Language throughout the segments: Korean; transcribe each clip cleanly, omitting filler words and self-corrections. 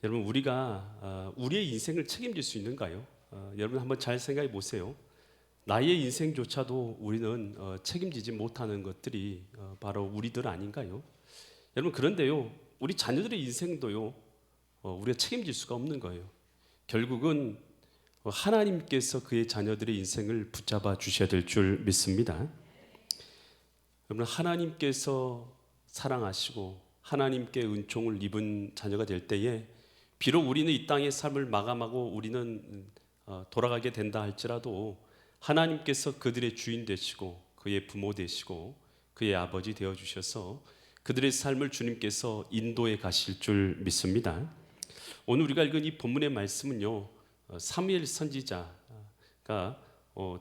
여러분, 우리가 우리의 인생을 책임질 수 있는가요? 여러분 한번 잘 생각해 보세요. 나의 인생조차도 우리는 책임지지 못하는 것들이 바로 우리들 아닌가요? 여러분, 그런데요, 우리 자녀들의 인생도요, 우리가 책임질 수가 없는 거예요. 결국은 하나님께서 그의 자녀들의 인생을 붙잡아 주셔야 될 줄 믿습니다. 여러분, 하나님께서 사랑하시고 하나님께 은총을 입은 자녀가 될 때에 비록 우리는 이 땅의 삶을 마감하고 우리는 돌아가게 된다 할지라도 하나님께서 그들의 주인 되시고 그의 부모 되시고 그의 아버지 되어 주셔서 그들의 삶을 주님께서 인도해 가실 줄 믿습니다. 오늘 우리가 읽은 이 본문의 말씀은요, 사무엘 선지자가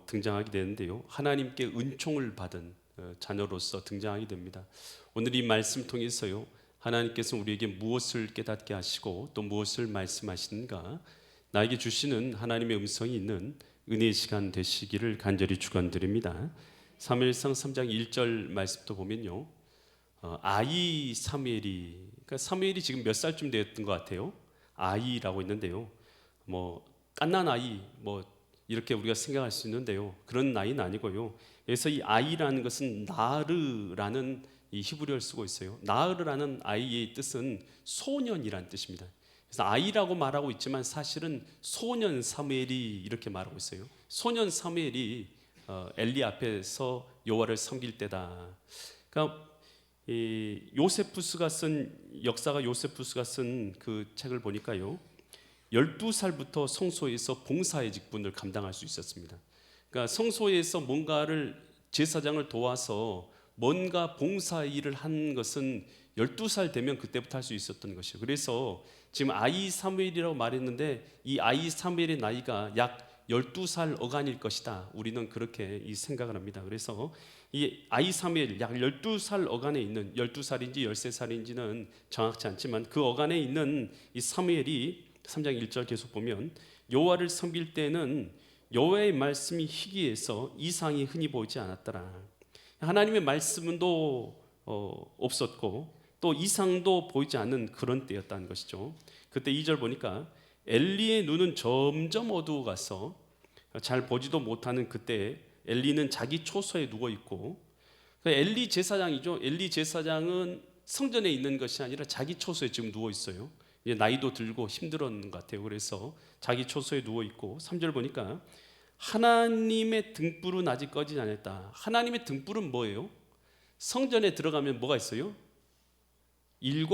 등장하게 되는데요, 하나님께 은총을 받은 자녀로서 등장하게 됩니다. 오늘 이 말씀 통해서요, 하나님께서 우리에게 무엇을 깨닫게 하시고 또 무엇을 말씀하시는가, 나에게 주시는 하나님의 음성이 있는 은혜의 시간 되시기를 간절히 축원드립니다. 사무엘상 3장 1절 말씀도 보면요, 아이 사무엘이, 그러니까 사무엘이 지금 몇 살쯤 되었던 것 같아요? 아이라고 있는데요, 뭐 갓난 아이, 뭐 이렇게 우리가 생각할 수 있는데요, 그런 나이는 아니고요. 그래서 이 아이라는 것은 나르라는 이 히브리어를 쓰고 있어요. 나르라는 아이의 뜻은 소년이란 뜻입니다. 그래서 아이라고 말하고 있지만 사실은 소년 사무엘이 이렇게 말하고 있어요. 소년 사무엘이 엘리 앞에서 여호와를 섬길 때다. 그러니까 이 요세푸스가 쓴, 역사가 요세푸스가 쓴 그 책을 보니까요, 12살부터 성소에서 봉사의 직분을 감당할 수 있었습니다. 그러니까 성소에서 뭔가를, 제사장을 도와서 뭔가 봉사 일을 한 것은 12살 되면 그때부터 할 수 있었던 것이에요. 그래서 지금 아이 사무엘이라고 말했는데 이 아이 사무엘의 나이가 약 12살 어간일 것이다. 우리는 그렇게 이 생각을 합니다. 그래서 이 아이 사무엘, 약 12살 어간에 있는, 12살인지 13살인지는 정확치 않지만 그 어간에 있는 이 사무엘이 3장 1절 계속 보면, 여호와를 섬길 때는 여호와의 말씀이 희귀해서 이상이 흔히 보이지 않았더라. 하나님의 말씀도 없었고 또 이상도 보이지 않는 그런 때였다는 것이죠. 그때 2절 보니까 엘리의 눈은 점점 어두워가서 잘 보지도 못하는 그때 엘리는 자기 초소에 누워 있고, 엘리 제사장이죠. 엘리 제사장은 성전에 있는 것이 아니라 자기 초소에 지금 누워 있어요. 이제 나이도 들고 힘들었는 것 같아요. 그래서 자기 초소에 누워 있고, 3절 보니까 하나님의 등불은 아직 꺼지지 않았다. 하나님의 등불은 뭐예요? 성전에 들어가면 뭐가 있어요? 7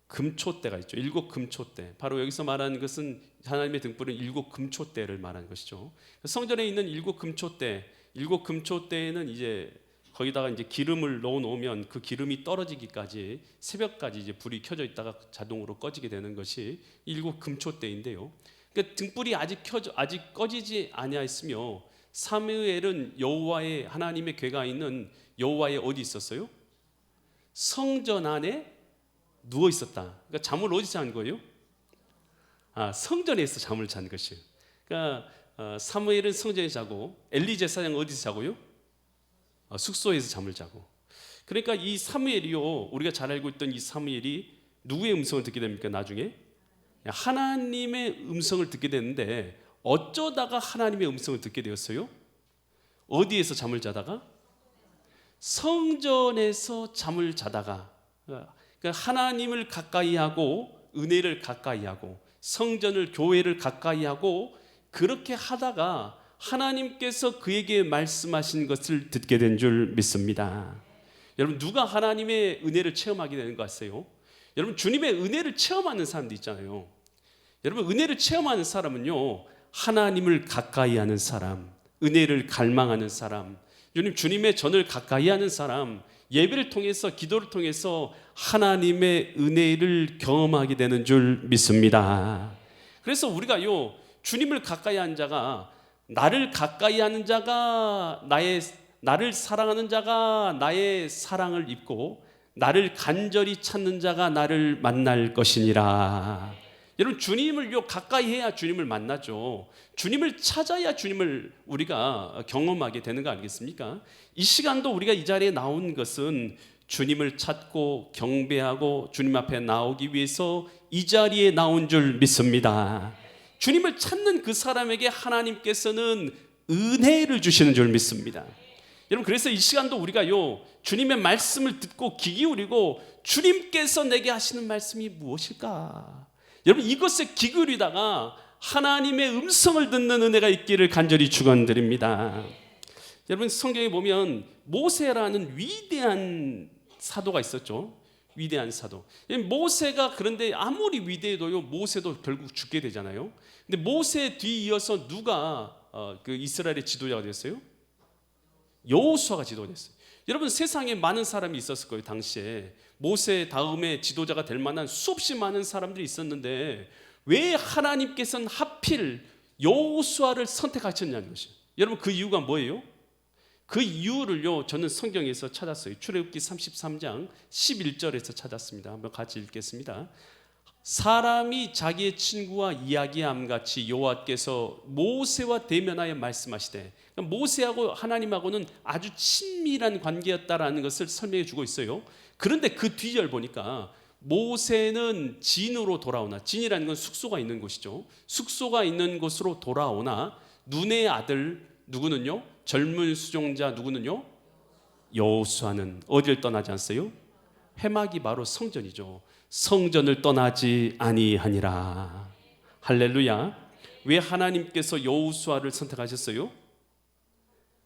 금초대가 있죠. 7 금초대. 바로 여기서 말하는 것은, 하나님의 등불은 7 금초대를 말하는 것이죠. 성전에 있는 7 금초대, 7 금초대에는 이제 거기다가 이제 기름을 넣어 놓으면 그 기름이 떨어지기까지, 새벽까지 이제 불이 켜져 있다가 자동으로 꺼지게 되는 것이 7 금초대인데요. 그러니까 등불이 아직 꺼지지 아니하였으며, 사무엘은 여호와의, 하나님의 궤가 있는 여호와의 어디 있었어요? 성전 안에 누워 있었다. 그러니까 잠을 어디서 잔 거예요? 성전에서 잠을 잔 것이에요. 그러니까 사무엘은 성전에 자고 엘리 제사장은 어디서 자고요? 숙소에서 잠을 자고. 그러니까 이 사무엘이요, 우리가 잘 알고 있던 이 사무엘이 누구의 음성을 듣게 됩니까? 나중에 하나님의 음성을 듣게 되는데, 어쩌다가 하나님의 음성을 듣게 되었어요? 어디에서 잠을 자다가? 성전에서 잠을 자다가. 그러니까 하나님을 가까이 하고 은혜를 가까이 하고 성전을, 교회를 가까이 하고 그렇게 하다가 하나님께서 그에게 말씀하신 것을 듣게 된 줄 믿습니다. 여러분, 누가 하나님의 은혜를 체험하게 되는 것 같아요? 여러분, 주님의 은혜를 체험하는 사람도 있잖아요. 여러분, 은혜를 체험하는 사람은요, 하나님을 가까이 하는 사람, 은혜를 갈망하는 사람, 주님의 전을 가까이 하는 사람, 예배를 통해서, 기도를 통해서 하나님의 은혜를 경험하게 되는 줄 믿습니다. 그래서 우리가요, 주님을 가까이 하는 자가, 나를 가까이 하는 자가 나를 사랑하는 자가 나의 사랑을 입고, 나를 간절히 찾는 자가 나를 만날 것이니라. 여러분, 주님을 가까이 해야 주님을 만나죠. 주님을 찾아야 주님을 우리가 경험하게 되는 거 아니겠습니까? 이 시간도 우리가 이 자리에 나온 것은 주님을 찾고 경배하고 주님 앞에 나오기 위해서 이 자리에 나온 줄 믿습니다. 주님을 찾는 그 사람에게 하나님께서는 은혜를 주시는 줄 믿습니다. 여러분, 그래서 이 시간도 우리가요, 주님의 말씀을 듣고 귀 기울이고 주님께서 내게 하시는 말씀이 무엇일까? 여러분, 이것에 귀 기울이다가 하나님의 음성을 듣는 은혜가 있기를 간절히 축원드립니다. 여러분, 성경에 보면 모세라는 위대한 사도가 있었죠. 위대한 사도. 모세가 그런데 아무리 위대해도요, 모세도 결국 죽게 되잖아요. 근데 모세 뒤이어서 누가 그 이스라엘의 지도자가 됐어요? 여호수아가 지도자였어요. 여러분, 세상에 많은 사람이 있었을 거예요. 당시에 모세 다음에 지도자가 될 만한 수없이 많은 사람들이 있었는데 왜 하나님께서는 하필 여호수아를 선택하셨냐는 것이에요. 여러분, 그 이유가 뭐예요? 그 이유를요, 저는 성경에서 찾았어요. 출애굽기 33장 11절에서 찾았습니다. 한번 같이 읽겠습니다. 사람이 자기의 친구와 이야기함 같이 여호와께서 모세와 대면하여 말씀하시되, 모세하고 하나님하고는 아주 친밀한 관계였다라는 것을 설명해 주고 있어요. 그런데 그 뒤절 보니까 모세는 진으로 돌아오나, 진이라는 건 숙소가 있는 곳이죠. 숙소가 있는 곳으로 돌아오나 눈의 아들 누구는요? 젊은 수종자 누구는요? 여호수아는 어디를 떠나지 않았어요? 회막이 바로 성전이죠. 성전을 떠나지 아니하니라. 할렐루야. 왜 하나님께서 여호수아를 선택하셨어요?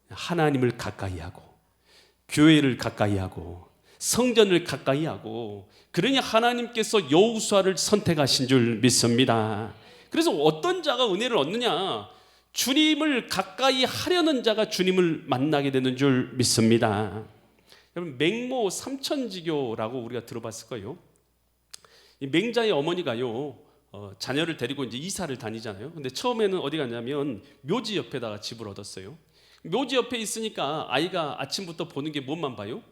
하나님을 가까이 하고 교회를 가까이 하고 성전을 가까이 하고, 그러니 하나님께서 여호수아를 선택하신 줄 믿습니다. 그래서 어떤 자가 은혜를 얻느냐? 주님을 가까이 하려는 자가 주님을 만나게 되는 줄 믿습니다. 여러분, 맹모 삼천지교라고 우리가 들어봤을 거예요. 이 맹자의 어머니가요, 자녀를 데리고 이제 이사를 다니잖아요. 근데 처음에는 어디 갔냐면 묘지 옆에다가 집을 얻었어요. 묘지 옆에 있으니까 아이가 아침부터 보는 게 뭐만 봐요?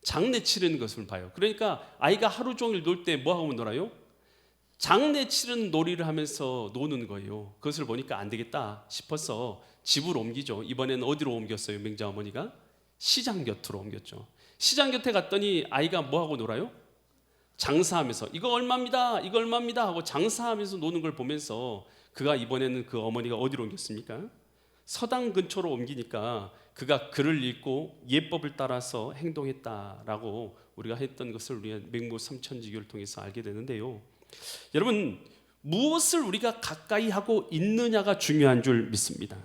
장례 치르는 것을 봐요. 그러니까 아이가 하루 종일 놀 때 뭐 하고 놀아요? 장례 치르는 놀이를 하면서 노는 거예요. 그것을 보니까 안 되겠다 싶어서 집을 옮기죠. 이번에는 어디로 옮겼어요? 맹자 어머니가 시장 곁으로 옮겼죠. 시장 곁에 갔더니 아이가 뭐 하고 놀아요? 장사하면서 이거 얼마입니다, 이거 얼마입니다 하고 장사하면서 노는 걸 보면서 그가 이번에는 그 어머니가 어디로 옮겼습니까? 서당 근처로 옮기니까 그가 글을 읽고 예법을 따라서 행동했다라고 우리가 했던 것을 우리가 맹모 삼천지교를 통해서 알게 되는데요. 여러분, 무엇을 우리가 가까이 하고 있느냐가 중요한 줄 믿습니다.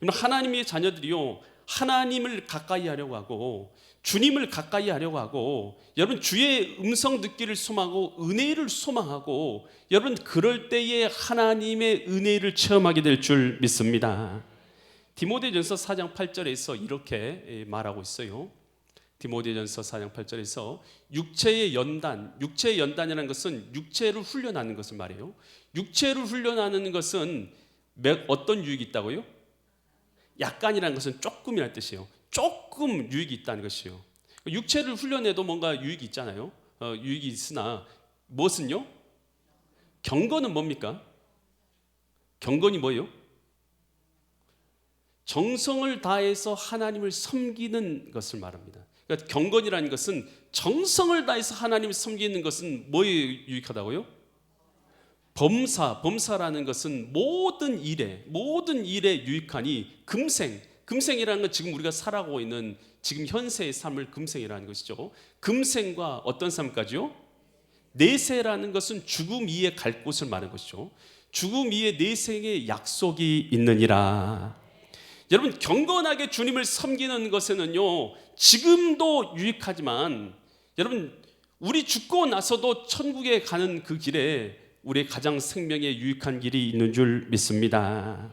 하나님의 자녀들이요, 하나님을 가까이 하려고 하고 주님을 가까이 하려고 하고, 여러분 주의 음성 듣기를 소망하고 은혜를 소망하고, 여러분 그럴 때에 하나님의 은혜를 체험하게 될 줄 믿습니다. 디모데전서 4장 8절에서 이렇게 말하고 있어요. 디모데전서 4장 8절에서 육체의 연단이라는 것은 육체를 훈련하는 것을 말해요. 육체를 훈련하는 것은 어떤 유익이 있다고요? 약간이라는 것은 조금이라는 뜻이에요. 조금 유익이 있다는 것이에요. 육체를 훈련해도 뭔가 유익이 있잖아요. 유익이 있으나 무엇은요? 경건은 뭡니까? 경건이 뭐예요? 정성을 다해서 하나님을 섬기는 것을 말합니다. 그러니까 경건이라는 것은 정성을 다해서 하나님을 섬기는 것은 뭐에 유익하다고요? 범사라는 것은 모든 일에 유익하니 금생이라는 건 지금 우리가 살아가고 있는 지금 현세의 삶을 금생이라는 것이죠. 금생과 어떤 삶까지요? 내세라는 것은 죽음 이에 갈 곳을 말하는 것이죠. 죽음 이에 내생의 약속이 있느니라. 여러분, 경건하게 주님을 섬기는 것에는요, 지금도 유익하지만 여러분 우리 죽고 나서도 천국에 가는 그 길에 우리의 가장 생명에 유익한 길이 있는 줄 믿습니다.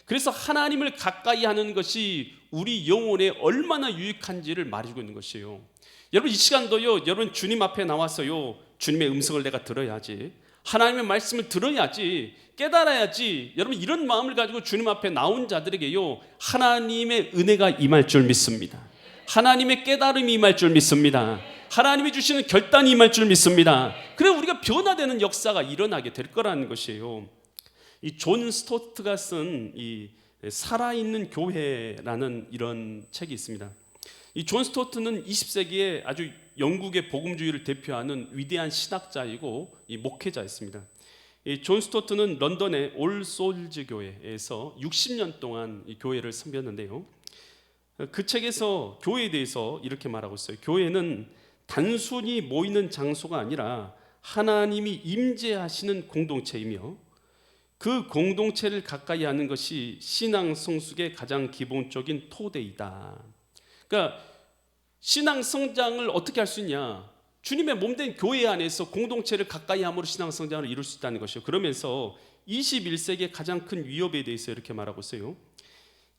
그래서 하나님을 가까이 하는 것이 우리 영혼에 얼마나 유익한지를 말해주고 있는 것이에요. 여러분, 이 시간도요, 여러분 주님 앞에 나와서요, 주님의 음성을 내가 들어야지, 하나님의 말씀을 들어야지, 깨달아야지, 여러분 이런 마음을 가지고 주님 앞에 나온 자들에게요, 하나님의 은혜가 임할 줄 믿습니다. 하나님의 깨달음이 임할 줄 믿습니다. 하나님이 주시는 결단이 임할 줄 믿습니다. 그래 우리가 변화되는 역사가 일어나게 될 거라는 것이에요. 이 존 스토트가 쓴 이 살아있는 교회라는 이런 책이 있습니다. 이 존 스토트는 20세기에 아주 영국의 복음주의를 대표하는 위대한 신학자이고 이 목회자였습니다. 이 존 스토트는 런던의 올 소울즈 교회에서 60년 동안 이 교회를 섬겼는데요. 그 책에서 교회에 대해서 이렇게 말하고 있어요. 교회는 단순히 모이는 장소가 아니라 하나님이 임재하시는 공동체이며 그 공동체를 가까이 하는 것이 신앙 성숙의 가장 기본적인 토대이다. 그러니까 신앙 성장을 어떻게 할 수 있냐? 주님의 몸된 교회 안에서 공동체를 가까이 함으로 신앙 성장을 이룰 수 있다는 것이요. 그러면서 21세기의 가장 큰 위협에 대해서 이렇게 말하고 있어요.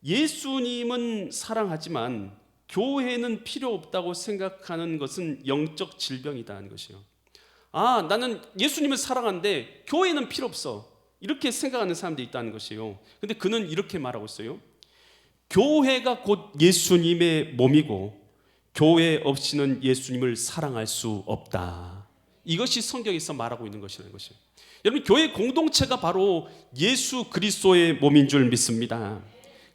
예수님은 사랑하지만 교회는 필요 없다고 생각하는 것은 영적 질병이다는 것이요. 나는 예수님을 사랑하는데 교회는 필요 없어. 이렇게 생각하는 사람들이 있다는 것이요. 근데 그는 이렇게 말하고 있어요. 교회가 곧 예수님의 몸이고 교회 없이는 예수님을 사랑할 수 없다. 이것이 성경에서 말하고 있는 것이라는 것이에요. 여러분, 교회 공동체가 바로 예수 그리스도의 몸인 줄 믿습니다.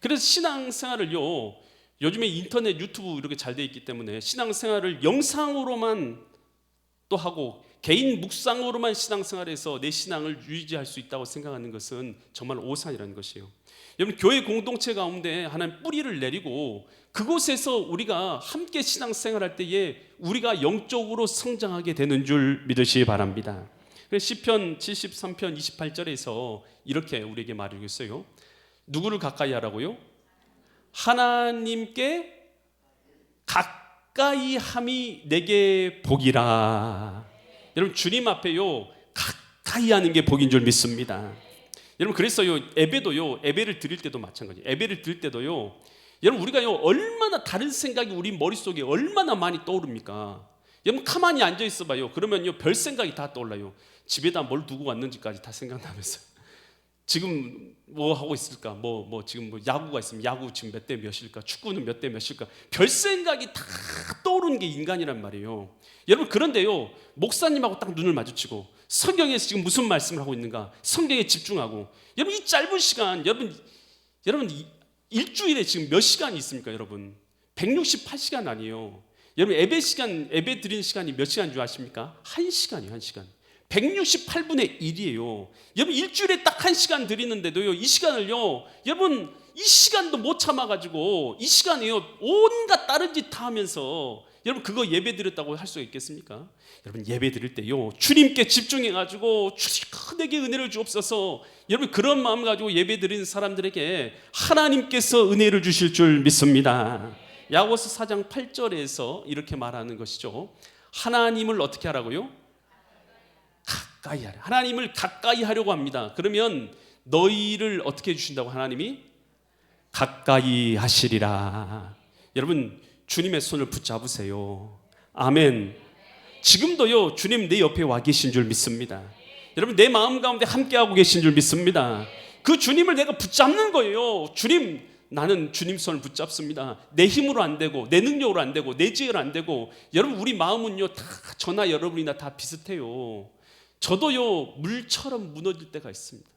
그래서 신앙생활을요, 요즘에 인터넷 유튜브 이렇게 잘 돼 있기 때문에 신앙생활을 영상으로만 또 하고 개인 묵상으로만 신앙생활에서 내 신앙을 유지할 수 있다고 생각하는 것은 정말 오산이라는 것이에요. 여러분, 교회 공동체 가운데 하나님 뿌리를 내리고 그곳에서 우리가 함께 신앙생활할 때에 우리가 영적으로 성장하게 되는 줄 믿으시기 바랍니다. 시편 73편 28절에서 이렇게 우리에게 말하고 있어요. 누구를 가까이 하라고요? 하나님께 가까이 함이 내게 복이라. 여러분, 주님 앞에요 가까이 하는 게 복인 줄 믿습니다. 여러분, 그래서요 예배를 드릴 때도 마찬가지예요. 예배를 드릴 때도요, 여러분, 우리가요 얼마나 다른 생각이 우리 머릿속에 얼마나 많이 떠오릅니까? 여러분, 가만히 앉아 있어 봐요. 그러면요 별 생각이 다 떠올라요. 집에다 뭘 두고 왔는지까지 다 생각나면서 지금 뭐 하고 있을까? 지금 야구가 있으면 야구 지금 몇 대 몇일까? 축구는 몇 대 몇일까? 별 생각이 다 떠오르는 게 인간이란 말이에요. 여러분, 그런데요 목사님하고 딱 눈을 마주치고 성경에서 지금 무슨 말씀을 하고 있는가? 성경에 집중하고, 여러분, 이 짧은 시간, 여러분 일주일에 지금 몇 시간이 있습니까? 여러분 168시간 아니에요. 여러분, 예배 드리는 시간이 몇 시간인 줄 아십니까? 1시간이에요. 1시간. 168분의 1이에요. 여러분, 일주일에 딱 1시간 드리는데도요, 이 시간을요, 여러분, 이 시간도 못 참아가지고 이 시간에요 온갖 다른 짓 다 하면서 여러분, 그거 예배 드렸다고 할 수가 있겠습니까? 여러분, 예배 드릴 때요 주님께 집중해가지고 주님 내게 은혜를 주옵소서. 여러분, 그런 마음 가지고 예배 드리는 사람들에게 하나님께서 은혜를 주실 줄 믿습니다. 야고보서 4장 8절에서 이렇게 말하는 것이죠. 하나님을 어떻게 하라고요? 가까이 하라. 하나님을 가까이 하려고 합니다. 그러면 너희를 어떻게 해주신다고? 하나님이 가까이 하시리라. 여러분, 주님의 손을 붙잡으세요. 아멘. 지금도요 주님 내 옆에 와 계신 줄 믿습니다. 여러분, 내 마음 가운데 함께하고 계신 줄 믿습니다. 그 주님을 내가 붙잡는 거예요. 주님, 나는 주님 손을 붙잡습니다. 내 힘으로 안 되고 내 능력으로 안 되고 내 지혜로 안 되고. 여러분, 우리 마음은요 다 저나 여러분이나 다 비슷해요. 저도요 물처럼 무너질 때가 있습니다.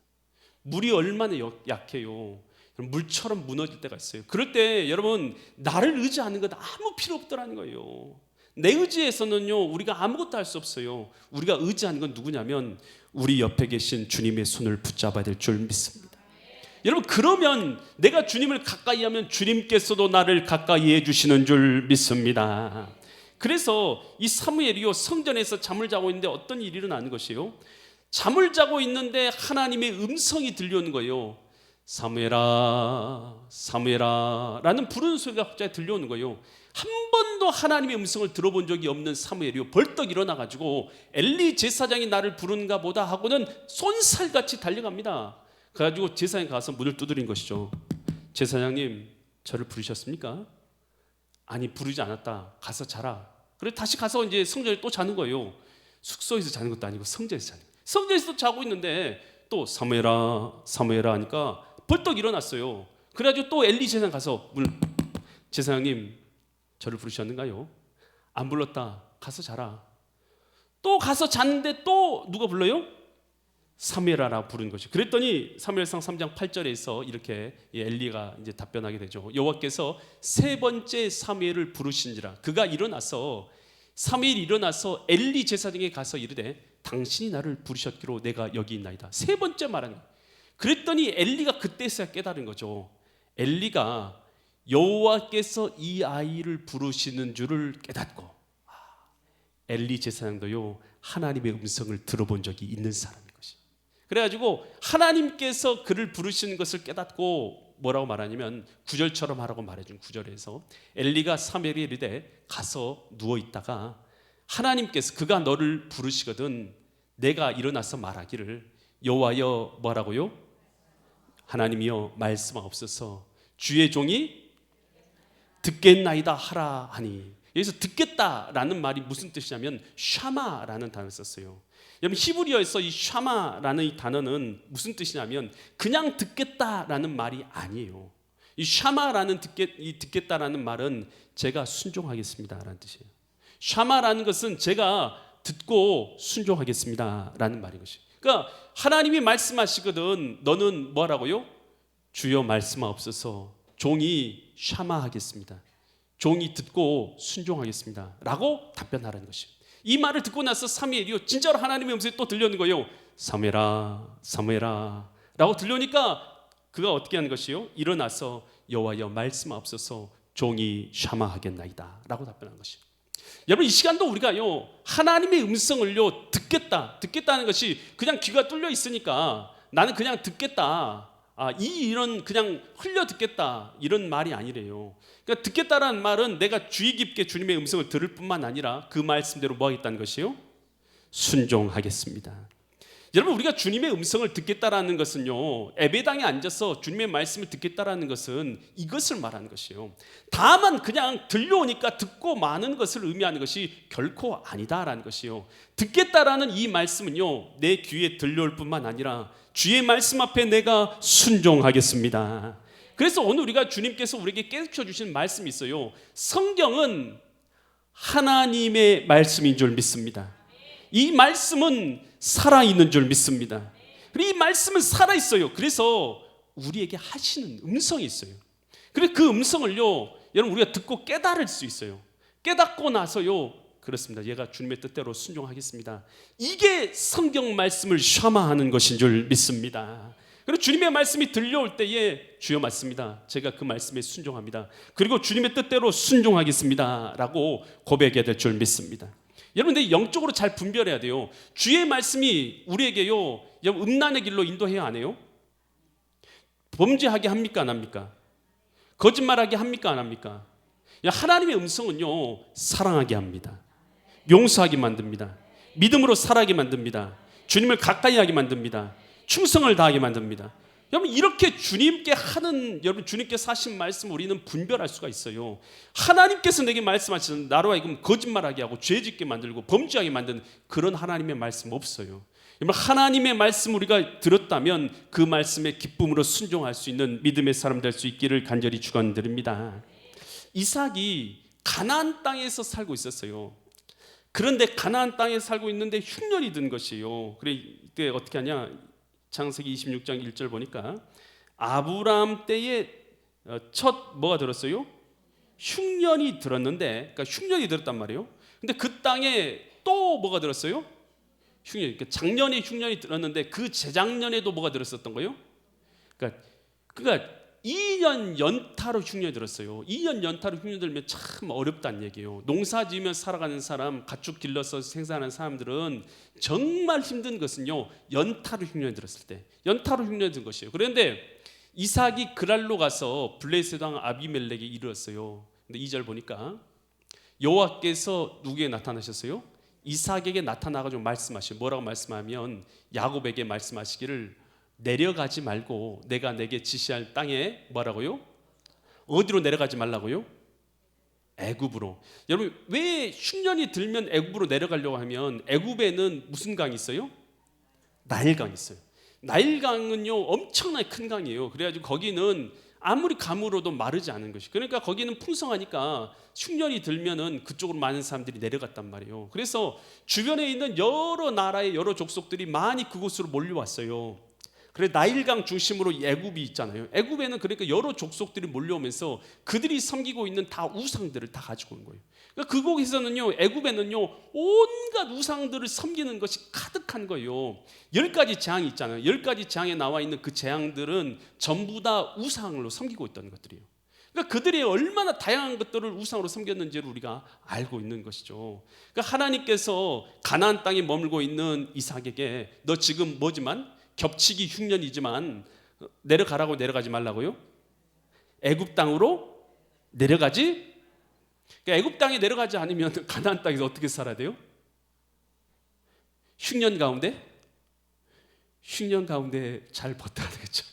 물이 얼마나 약해요. 물처럼 무너질 때가 있어요. 그럴 때 여러분, 나를 의지하는 것 아무 필요 없더라는 거예요. 내 의지에서는요 우리가 아무것도 할 수 없어요. 우리가 의지하는 건 누구냐면 우리 옆에 계신 주님의 손을 붙잡아야 될 줄 믿습니다. 여러분, 그러면 내가 주님을 가까이 하면 주님께서도 나를 가까이 해주시는 줄 믿습니다. 그래서 이 사무엘이요 성전에서 잠을 자고 있는데 어떤 일이 일어나는 것이에요? 잠을 자고 있는데 하나님의 음성이 들려오는 거예요. 사무엘아, 사무엘아 라는 부르는 소리가 갑자기 들려오는 거예요. 한 번도 하나님의 음성을 들어본 적이 없는 사무엘이요 벌떡 일어나가지고 엘리 제사장이 나를 부르는가 보다 하고는 쏜살같이 달려갑니다. 그래가지고 제사장이 가서 문을 두드린 것이죠. 제사장님, 저를 부르셨습니까? 아니, 부르지 않았다. 가서 자라. 그래 다시 가서 이제 성전에 또 자는 거예요. 숙소에서 자는 것도 아니고 성전에서 자는 거예요. 성전에서 자고 있는데 또 사무엘아, 사무엘아 하니까 벌떡 일어났어요. 그래가지고 또 엘리 제사장 가서 제사장님, 저를 부르셨는가요? 안 불렀다. 가서 자라. 또 가서 잤는데 또 누가 불러요? 사무엘아라 부른 것이. 그랬더니 사무엘상 3장 8절에서 이렇게 엘리가 이제 답변하게 되죠. 여호와께서 세 번째 사무엘을 부르신지라. 그가 일어나서 사무엘이 일어나서 엘리 제사장에게 가서 이르되 당신이 나를 부르셨기로 내가 여기 있나이다. 세 번째 말하는 거예요. 그랬더니 엘리가 그때서야 깨달은 거죠. 엘리가 여호와께서 이 아이를 부르시는 줄을 깨닫고, 엘리 제사장도요 하나님의 음성을 들어본 적이 있는 사람인 것이. 그래가지고 하나님께서 그를 부르시는 것을 깨닫고 뭐라고 말하냐면 9절처럼 하라고 말해준 9절에서 엘리가 사무엘이 이르되 가서 누워 있다가 하나님께서 그가 너를 부르시거든 내가 일어나서 말하기를 여호와여 뭐라고요? 하나님이여 말씀하옵소서 주의 종이 듣겠나이다 하라 하니. 여기서 듣겠다라는 말이 무슨 뜻이냐면 샤마라는 단어를 썼어요. 여러분 히브리어에서 이 샤마라는 이 단어는 무슨 뜻이냐면 그냥 듣겠다라는 말이 아니에요. 이 샤마라는 듣겠다라는 말은 제가 순종하겠습니다라는 뜻이에요. 샤마라는 것은 제가 듣고 순종하겠습니다라는 말인 것이에요. 그러니까 하나님이 말씀하시거든 너는 뭐라고요? 주여 말씀하옵소서 종이 샤마하겠습니다. 종이 듣고 순종하겠습니다 라고 답변하라는 것이에요. 이 말을 듣고 나서 사무엘이요 진짜로 하나님의 음성이 또 들려오는 거예요. 사무엘아 사무엘아 라고 들려오니까 그가 어떻게 하는 것이요? 일어나서 여호와여 말씀하옵소서 종이 샤마하겠나이다 라고 답변한 것이에요. 여러분 이 시간도 우리가요 하나님의 음성을요 듣겠다는 것이 그냥 귀가 뚫려 있으니까 나는 그냥 듣겠다, 이런 그냥 흘려 듣겠다 이런 말이 아니래요. 그러니까 듣겠다라는 말은 내가 주의 깊게 주님의 음성을 들을 뿐만 아니라 그 말씀대로 뭐 하겠다는 것이요? 순종하겠습니다. 여러분 우리가 주님의 음성을 듣겠다라는 것은요 예배당에 앉아서 주님의 말씀을 듣겠다라는 것은 이것을 말하는 것이에요. 다만 그냥 들려오니까 듣고 마는 것을 의미하는 것이 결코 아니다라는 것이에요. 듣겠다라는 이 말씀은요 내 귀에 들려올 뿐만 아니라 주의 말씀 앞에 내가 순종하겠습니다. 그래서 오늘 우리가 주님께서 우리에게 깨우쳐 주신 말씀이 있어요. 성경은 하나님의 말씀인 줄 믿습니다. 이 말씀은 살아있는 줄 믿습니다. 그리고 이 말씀은 살아있어요. 그래서 우리에게 하시는 음성이 있어요. 그래서 그 음성을요 여러분 우리가 듣고 깨달을 수 있어요. 깨닫고 나서요 그렇습니다. 얘가 주님의 뜻대로 순종하겠습니다. 이게 성경 말씀을 샤마하는 것인 줄 믿습니다. 그리고 주님의 말씀이 들려올 때에 주여 맞습니다. 제가 그 말씀에 순종합니다. 그리고 주님의 뜻대로 순종하겠습니다 라고 고백해야 될 줄 믿습니다. 여러분 근데 영적으로 잘 분별해야 돼요. 주의 말씀이 우리에게요 음란의 길로 인도해야 안 해요? 범죄하게 합니까 안 합니까? 거짓말하게 합니까 안 합니까? 하나님의 음성은요 사랑하게 합니다. 용서하게 만듭니다. 믿음으로 살아가게 만듭니다. 주님을 가까이 하게 만듭니다. 충성을 다하게 만듭니다. 여러분 이렇게 주님께 하는 여러분 주님께서 하신 말씀 우리는 분별할 수가 있어요. 하나님께서 내게 말씀하시는 나로 하여금 거짓말하게 하고 죄짓게 만들고 범죄하게 만드는 그런 하나님의 말씀 없어요. 여러분 하나님의 말씀 우리가 들었다면 그 말씀에 기쁨으로 순종할 수 있는 믿음의 사람 될 수 있기를 간절히 축원드립니다. 이삭이 가나안 땅에서 살고 있었어요. 그런데 가나안 땅에 살고 있는데 흉년이 든 것이에요. 그래 이때 어떻게 하냐? 창세기 26장 1절 보니까 아브라함 때에 첫 뭐가 들었어요? 흉년이 들었는데, 그러니까 흉년이 들었단 말이에요. 근데 그 땅에 또 뭐가 들었어요? 흉년. 그러니까 작년에 흉년이 들었는데 그 재작년에도 뭐가 들었었던 거예요? 그러니까 2년 연타로 흉년이 들었어요. 2년 연타로 흉년 들면 참 어렵다는 얘기예요. 농사 지으며 살아가는 사람, 가축 길러서 생산하는 사람들은 정말 힘든 것은요 연타로 흉년이 들었을 때, 연타로 흉년이 든 것이에요. 그런데 이삭이 그랄로 가서 블레셋 왕 아비멜렉에 이르렀어요. 근데 2절 보니까 여호와께서 누구에게 나타나셨어요? 이삭에게 나타나가지고 말씀하시고 뭐라고 말씀하면 야곱에게 말씀하시기를 내려가지 말고 내가 내게 지시할 땅에 뭐라고요? 어디로 내려가지 말라고요? 애굽으로. 여러분 왜 흉년이 들면 애굽으로 내려가려고 하면 애굽에는 무슨 강이 있어요? 나일강이 있어요. 나일강은요 엄청나게 큰 강이에요. 그래가지고 거기는 아무리 가물어도 마르지 않은 것이. 그러니까 거기는 풍성하니까 흉년이 들면은 그쪽으로 많은 사람들이 내려갔단 말이에요. 그래서 주변에 있는 여러 나라의 여러 족속들이 많이 그곳으로 몰려왔어요. 그래 나일강 중심으로 애굽이 있잖아요. 애굽에는 그러니까 여러 족속들이 몰려오면서 그들이 섬기고 있는 다 우상들을 다 가지고 온 거예요. 그러니까 그곳에서는요, 애굽에는요, 온갖 우상들을 섬기는 것이 가득한 거예요. 10가지 재앙이 있잖아요. 10가지 재앙에 나와 있는 그 재앙들은 전부 다 우상으로 섬기고 있던 것들이에요. 그러니까 그들이 얼마나 다양한 것들을 우상으로 섬겼는지를 우리가 알고 있는 것이죠. 그러니까 하나님께서 가나안 땅에 머물고 있는 이삭에게 너 지금 뭐지만 겹치기 흉년이지만 내려가라고 내려가지 말라고요? 애굽 땅으로 내려가지. 그러니까 애굽 땅에 내려가지 않으면 가나안 땅에서 어떻게 살아야 돼요? 흉년 가운데 잘 버텨야 되겠죠.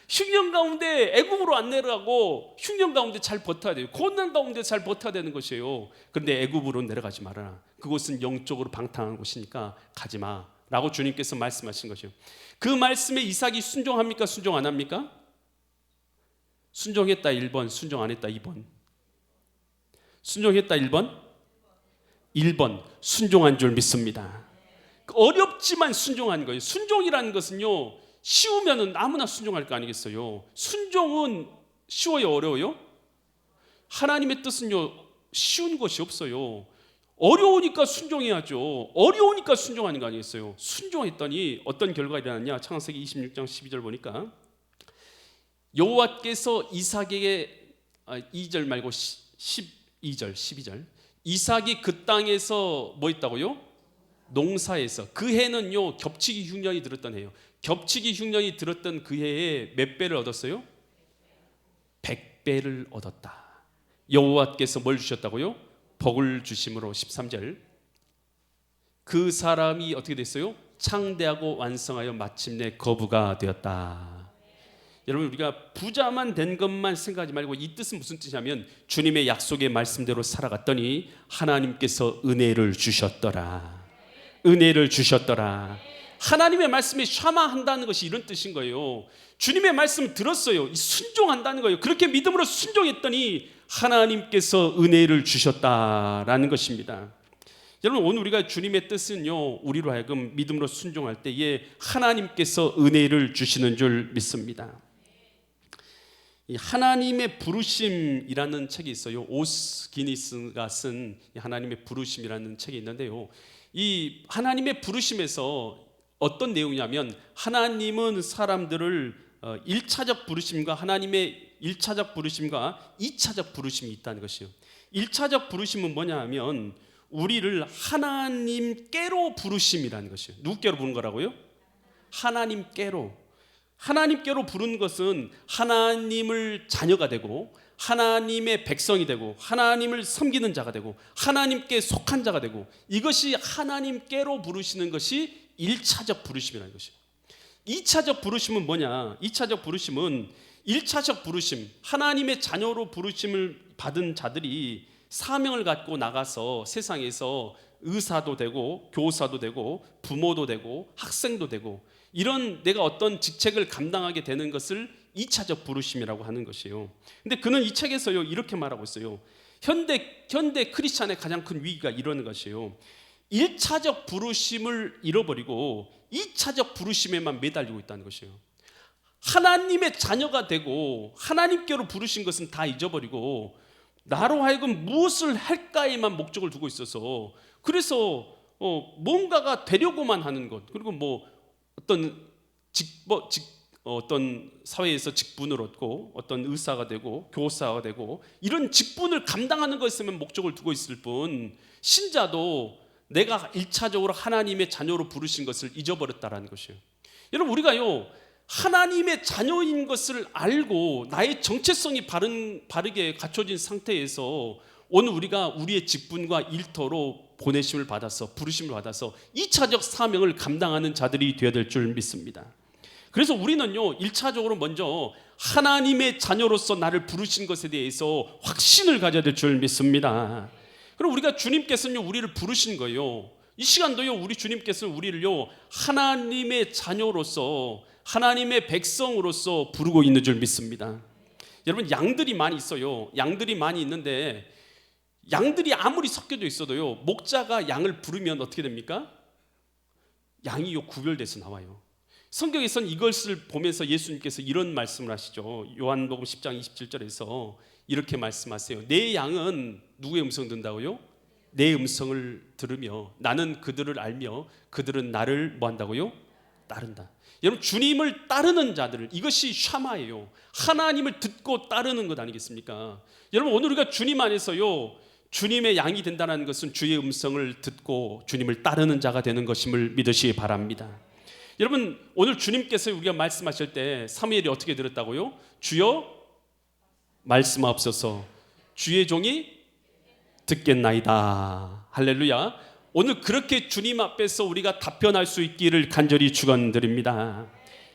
흉년 가운데 애굽으로 안 내려가고 흉년 가운데 잘 버텨야 돼요. 고난 가운데 잘 버텨야 되는 것이에요. 그런데 애굽으로 내려가지 말아라. 그곳은 영적으로 방탕한 곳이니까 가지 마 라고 주님께서 말씀하신 것이에요. 그 말씀에 이삭이 순종합니까? 순종 안 합니까? 순종했다 1번, 순종 안 했다 2번. 순종했다 1번 순종한 줄 믿습니다. 어렵지만 순종한 거예요. 순종이라는 것은요, 쉬우면은 아무나 순종할 거 아니겠어요. 순종은 쉬워요, 어려워요? 하나님의 뜻은요, 쉬운 것이 없어요. 어려우니까 순종해야죠. 어려우니까 순종하는 거 아니겠어요. 순종했더니 어떤 결과가 일어났냐. 창세기 26장 12절 보니까 여호와께서 이삭에게 2절 말고 12절 이삭이 그 땅에서 뭐 있다고요? 농사에서. 그 해는요, 겹치기 흉년이 들었던 해예요. 겹치기 흉년이 들었던 그 해에 몇 배를 얻었어요? 100배를 얻었다. 여호와께서 뭘 주셨다고요? 복을 주심으로. 13절 그 사람이 어떻게 됐어요? 창대하고 완성하여 마침내 거부가 되었다. 여러분, 우리가 부자만 된 것만 생각하지 말고 이 뜻은 무슨 뜻이냐면 주님의 약속의 말씀대로 살아갔더니 하나님께서 은혜를 주셨더라. 은혜를 주셨더라. 하나님의 말씀에 샤마한다는 것이 이런 뜻인 거예요. 주님의 말씀 들었어요. 순종한다는 거예요. 그렇게 믿음으로 순종했더니 하나님께서 은혜를 주셨다라는 것입니다. 여러분, 오늘 우리가 주님의 뜻은요, 우리로 하여금 믿음으로 순종할 때에 하나님께서 은혜를 주시는 줄 믿습니다. 이 하나님의 부르심이라는 책이 있어요. 오스 기니스가 쓴 하나님의 부르심이라는 책이 있는데요, 이 하나님의 부르심에서 어떤 내용이냐면 하나님은 사람들을 1차적 부르심과 하나님의 1차적 부르심과 2차적 부르심이 있다는 것이에요. 1차적 부르심은 뭐냐 하면 우리를 하나님께로 부르심이라는 것이에요. 누구께로 부른 거라고요? 하나님께로. 하나님께로 부른 것은 하나님을 자녀가 되고 하나님의 백성이 되고 하나님을 섬기는 자가 되고 하나님께 속한 자가 되고, 이것이 하나님께로 부르시는 것이 1차적 부르심이라는 것이에요. 2차적 부르심은 뭐냐? 2차적 부르심은 1차적 부르심, 하나님의 자녀로 부르심을 받은 자들이 사명을 갖고 나가서 세상에서 의사도 되고 교사도 되고 부모도 되고 학생도 되고 이런 내가 어떤 직책을 감당하게 되는 것을 2차적 부르심이라고 하는 것이에요. 근데 그는 이 책에서요, 이렇게 말하고 있어요. 현대 크리스찬의 가장 큰 위기가 이러는 것이에요. 1차적 부르심을 잃어버리고 2차적 부르심에만 매달리고 있다는 것이에요. 하나님의 자녀가 되고 하나님께로 부르신 것은 다 잊어버리고 나로 하여금 무엇을 할까에만 목적을 두고 있어서, 그래서 뭔가가 되려고만 하는 것, 그리고 뭐 어떤 사회에서 직분을 얻고 어떤 의사가 되고 교사가 되고 이런 직분을 감당하는 것에만 목적을 두고 있을 뿐, 신자도 내가 1차적으로 하나님의 자녀로 부르신 것을 잊어버렸다라는 것이에요. 여러분, 우리가요, 하나님의 자녀인 것을 알고 나의 정체성이 바르게 갖춰진 상태에서 오늘 우리가 우리의 직분과 일터로 보내심을 받아서 부르심을 받아서 2차적 사명을 감당하는 자들이 되어야 될 줄 믿습니다. 그래서 우리는요, 1차적으로 먼저 하나님의 자녀로서 나를 부르신 것에 대해서 확신을 가져야 될 줄 믿습니다. 그럼 우리가 주님께서는요, 우리를 부르신 거예요. 이 시간도요, 우리 주님께서는 우리를요, 하나님의 자녀로서 하나님의 백성으로서 부르고 있는 줄 믿습니다. 여러분 양들이 많이 있어요. 양들이 많이 있는데 양들이 아무리 섞여져 있어도요, 목자가 양을 부르면 어떻게 됩니까? 양이 구별돼서 나와요. 성경에서는 이것을 보면서 예수님께서 이런 말씀을 하시죠. 요한복음 10장 27절에서 이렇게 말씀하세요. 내 양은 누구의 음성 듣는다고요? 내 음성을 들으며 나는 그들을 알며 그들은 나를 뭐 한다고요? 따른다. 여러분 주님을 따르는 자들, 이것이 샤마예요. 하나님을 듣고 따르는 것 아니겠습니까? 여러분 오늘 우리가 주님 안에서요, 주님의 양이 된다는 것은 주의 음성을 듣고 주님을 따르는 자가 되는 것임을 믿으시기 바랍니다. 여러분 오늘 주님께서 우리가 말씀하실 때 사무엘이 어떻게 들었다고요? 주여 말씀하옵소서, 주의 종이 듣겠나이다. 할렐루야. 오늘 그렇게 주님 앞에서 우리가 답변할 수 있기를 간절히 축원드립니다.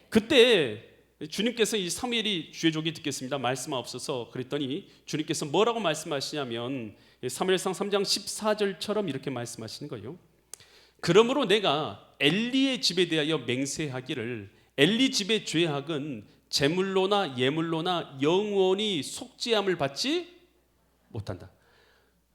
그때 주님께서 이 사무엘이 주의 종이 듣겠습니다 말씀하옵소서 그랬더니 주님께서 뭐라고 말씀하시냐면 사무엘상 3장 14절처럼 이렇게 말씀하시는 거예요. 그러므로 내가 엘리의 집에 대하여 맹세하기를 엘리 집의 죄악은 제물로나 예물로나 영원히 속죄함을 받지 못한다.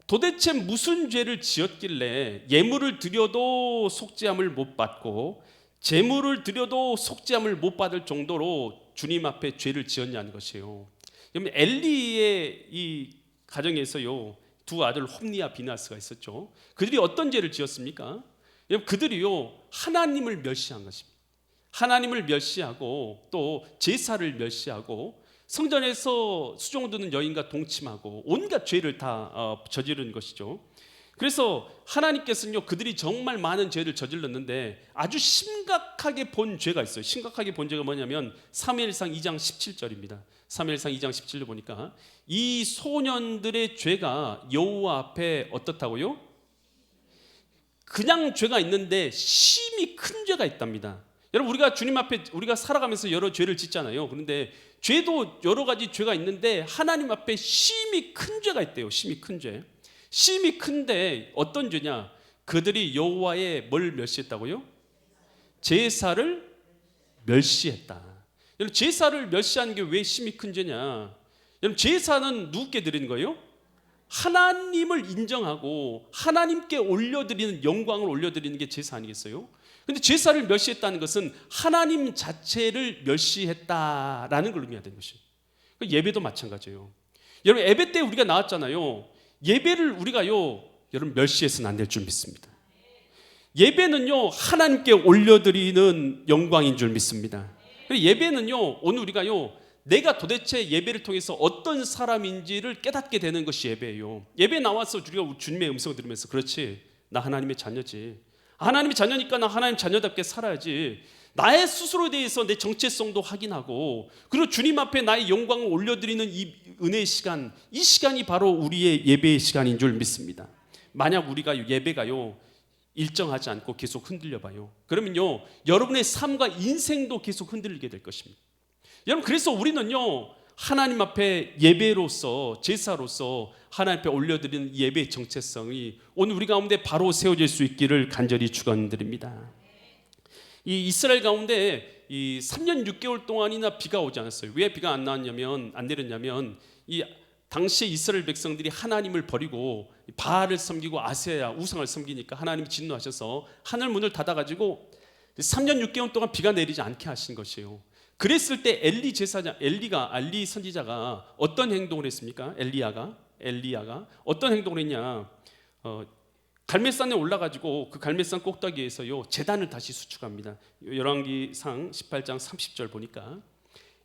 도대체 무슨 죄를 지었길래 예물을 드려도 속죄함을 못 받고 제물을 드려도 속죄함을 못 받을 정도로 주님 앞에 죄를 지었냐는 것이에요. 여러분 엘리의 이 가정에서요, 두 아들 홈니와 비나스가 있었죠. 그들이 어떤 죄를 지었습니까? 여러분 그들이요 하나님을 멸시한 것입니다. 하나님을 멸시하고 또 제사를 멸시하고 성전에서 수종드는 여인과 동침하고 온갖 죄를 다 저지른 것이죠. 그래서 하나님께서는요 그들이 정말 많은 죄를 저질렀는데 아주 심각하게 본 죄가 있어요. 심각하게 본 죄가 뭐냐면 사무엘상 2장 17절입니다. 사무엘상 2장 17절 보니까 이 소년들의 죄가 여호와 앞에 어떻다고요? 그냥 죄가 있는데 심히 큰 죄가 있답니다. 여러분 우리가 주님 앞에 우리가 살아가면서 여러 죄를 짓잖아요. 그런데 죄도 여러 가지 죄가 있는데 하나님 앞에 심히 큰 죄가 있대요. 심히 큰 죄. 심히 큰데 어떤 죄냐? 그들이 여호와의 뭘 멸시했다고요? 제사를 멸시했다. 여러분 제사를 멸시하는 게 왜 심히 큰 죄냐? 여러분 제사는 누구께 드리는 거예요? 하나님을 인정하고 하나님께 올려드리는 영광을 올려드리는 게 제사 아니겠어요? 근데 제사를 멸시했다는 것은 하나님 자체를 멸시했다라는 걸 의미하는 것이에요. 예배도 마찬가지예요. 여러분 예배 때 우리가 나왔잖아요. 예배를 우리가요 여러분 멸시해서는 안 될 줄 믿습니다. 예배는요 하나님께 올려드리는 영광인 줄 믿습니다. 예배는요 오늘 우리가요 내가 도대체 예배를 통해서 어떤 사람인지를 깨닫게 되는 것이 예배예요. 예배 나와서 우리가 주님의 음성을 들으면서 그렇지 나 하나님의 자녀지, 하나님의 자녀니까 나 하나님 자녀답게 살아야지, 나의 스스로에 대해서 내 정체성도 확인하고 그리고 주님 앞에 나의 영광을 올려드리는 이 은혜의 시간, 이 시간이 바로 우리의 예배의 시간인 줄 믿습니다. 만약 우리가 예배가요 일정하지 않고 계속 흔들려 봐요. 그러면요 여러분의 삶과 인생도 계속 흔들리게 될 것입니다. 여러분 그래서 우리는요 하나님 앞에 예배로서 제사로서 하나님 앞에 올려드리는 예배의 정체성이 오늘 우리 가운데 바로 세워질 수 있기를 간절히 축원드립니다. 이 이스라엘 가운데 이 3년 6개월 동안이나 비가 오지 않았어요. 왜 비가 안 내렸냐면 이 당시에 이스라엘 백성들이 하나님을 버리고 바알을 섬기고 아세라 우상을 섬기니까 하나님이 진노하셔서 하늘 문을 닫아가지고 3년 6개월 동안 비가 내리지 않게 하신 것이에요. 그랬을 때 엘리 선지자가 어떤 행동을 했습니까? 엘리야가 어떤 행동을 했냐? 갈멜산에 올라가지고 그 갈멜산 꼭대기에서요 제단을 다시 수축합니다. 열왕기상 18장 30절 보니까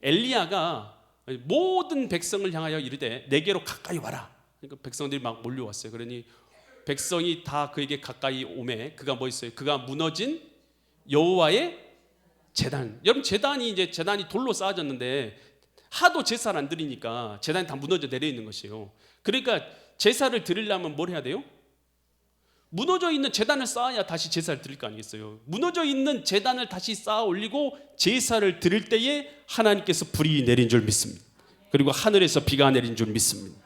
엘리야가 모든 백성을 향하여 이르되 내게로 가까이 와라. 그러니까 백성들이 막 몰려왔어요. 그러니 백성이 다 그에게 가까이 오매 그가 뭐 있어요? 그가 무너진 여호와의 제단. 여러분 제단이 돌로 쌓아졌는데 하도 제사를 안 드리니까 제단이 다 무너져 내려 있는 것이에요. 그러니까 제사를 드리려면 뭘 해야 돼요? 무너져 있는 제단을 쌓아야 다시 제사를 드릴 거 아니겠어요? 무너져 있는 제단을 다시 쌓아 올리고 제사를 드릴 때에 하나님께서 불이 내린 줄 믿습니다. 그리고 하늘에서 비가 내린 줄 믿습니다.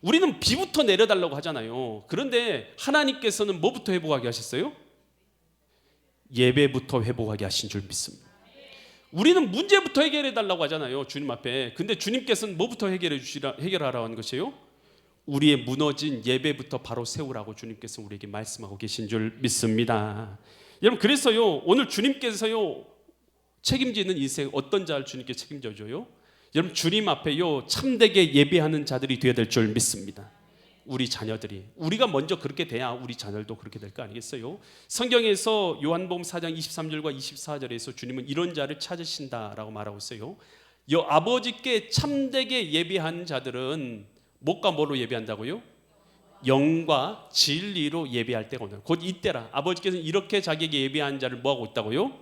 우리는 비부터 내려달라고 하잖아요. 그런데 하나님께서는 뭐부터 회복하게 하셨어요? 예배부터 회복하게 하신 줄 믿습니다. 우리는 문제부터 해결해 달라고 하잖아요, 주님 앞에. 근데 주님께서는 뭐부터 해결하라고 하는 것이에요? 우리의 무너진 예배부터 바로 세우라고 주님께서 우리에게 말씀하고 계신 줄 믿습니다. 여러분, 그래서요, 오늘 주님께서요, 책임지는 인생 어떤 자를 주님께 책임져 줘요? 여러분, 주님 앞에요, 참되게 예배하는 자들이 되어야 될 줄 믿습니다. 우리 자녀들이, 우리가 먼저 그렇게 돼야 우리 자녀들도 그렇게 될 거 아니겠어요? 성경에서 요한복음 4장 23절과 24절에서 주님은 이런 자를 찾으신다라고 말하고 있어요. 아버지께 참되게 예배하는 자들은 뭐가 뭐로 예배한다고요? 영과 진리로 예배할 때가 오늘, 곧 이때라. 아버지께서는 이렇게 자기에게 예배하는 자를 뭐하고 있다고요?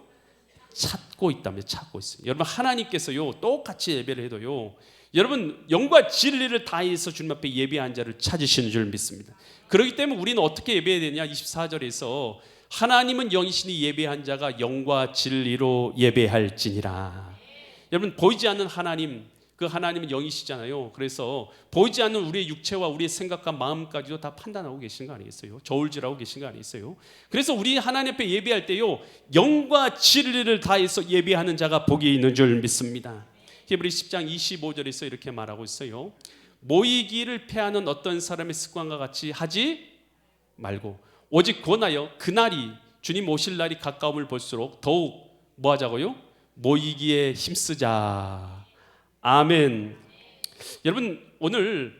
찾고 있다며, 찾고 있어요. 여러분, 하나님께서요, 똑같이 예배를 해도요, 여러분, 영과 진리를 다해서 주님 앞에 예배한 자를 찾으시는 줄 믿습니다. 그렇기 때문에 우리는 어떻게 예배해야 되냐? 24절에서 하나님은 영이시니 예배한 자가 영과 진리로 예배할지니라. 여러분, 보이지 않는 하나님, 그 하나님은 영이시잖아요. 그래서 보이지 않는 우리의 육체와 우리의 생각과 마음까지도 다 판단하고 계신 거 아니겠어요? 저울질하고 계신 거 아니겠어요? 그래서 우리 하나님 앞에 예배할 때요, 영과 진리를 다해서 예배하는 자가 복이 있는 줄 믿습니다. 히브리 10장 25절에서 이렇게 말하고 있어요. 모이기를 패하는 어떤 사람의 습관과 같이 하지 말고 오직 권하여 그날이, 주님 오실 날이 가까움을 볼수록 더욱 뭐 하자고요? 모이기에 힘쓰자. 아멘. 여러분, 오늘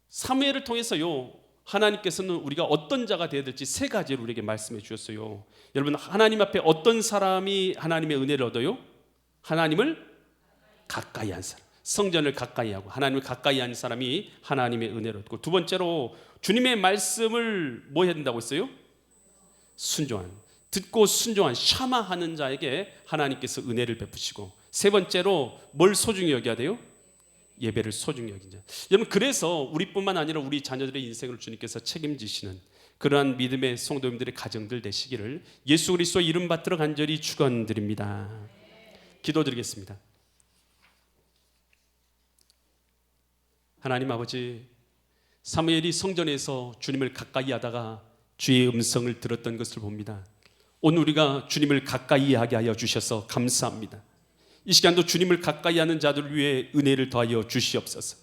사무엘을 통해서요, 하나님께서는 우리가 어떤 자가 되어야 될지 세 가지를 우리에게 말씀해 주셨어요. 여러분, 하나님 앞에 어떤 사람이 하나님의 은혜를 얻어요? 하나님을 가까이 한 사람, 성전을 가까이 하고 하나님을 가까이 한 사람이 하나님의 은혜를 얻고, 두 번째로 주님의 말씀을 뭐 해야 된다고 했어요? 순종한, 듣고 순종한, 샤마하는 자에게 하나님께서 은혜를 베푸시고, 세 번째로 뭘 소중히 여겨야 돼요? 예배를 소중히 여긴 자. 여러분, 그래서 우리뿐만 아니라 우리 자녀들의 인생을 주님께서 책임지시는 그러한 믿음의 성도님들의 가정들 되시기를 예수 그리스도 이름 받들어 간절히 축원드립니다. 기도드리겠습니다. 하나님 아버지, 사무엘이 성전에서 주님을 가까이 하다가 주의 음성을 들었던 것을 봅니다. 오늘 우리가 주님을 가까이 하게 하여 주셔서 감사합니다. 이 시간도 주님을 가까이 하는 자들을 위해 은혜를 더하여 주시옵소서.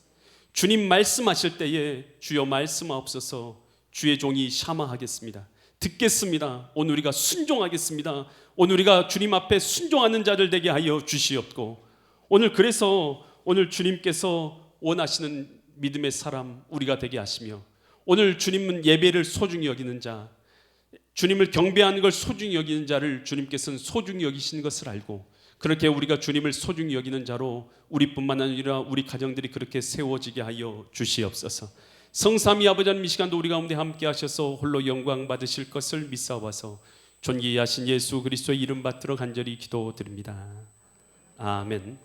주님 말씀하실 때에 주여 말씀하옵소서. 주의 종이 샤마하겠습니다. 듣겠습니다. 오늘 우리가 순종하겠습니다. 오늘 우리가 주님 앞에 순종하는 자들 되게 하여 주시옵고, 오늘 그래서 오늘 주님께서 원하시는 믿음의 사람 우리가 되게 하시며, 오늘 주님은 예배를 소중히 여기는 자, 주님을 경배하는 걸 소중히 여기는 자를 주님께서는 소중히 여기시는 것을 알고, 그렇게 우리가 주님을 소중히 여기는 자로 우리뿐만 아니라 우리 가정들이 그렇게 세워지게 하여 주시옵소서. 성삼위 아버지 하나님, 이 시간도 우리 가운데 함께 하셔서 홀로 영광 받으실 것을 믿사와서 존귀하신 예수 그리스도의 이름 받들어 간절히 기도드립니다. 아멘.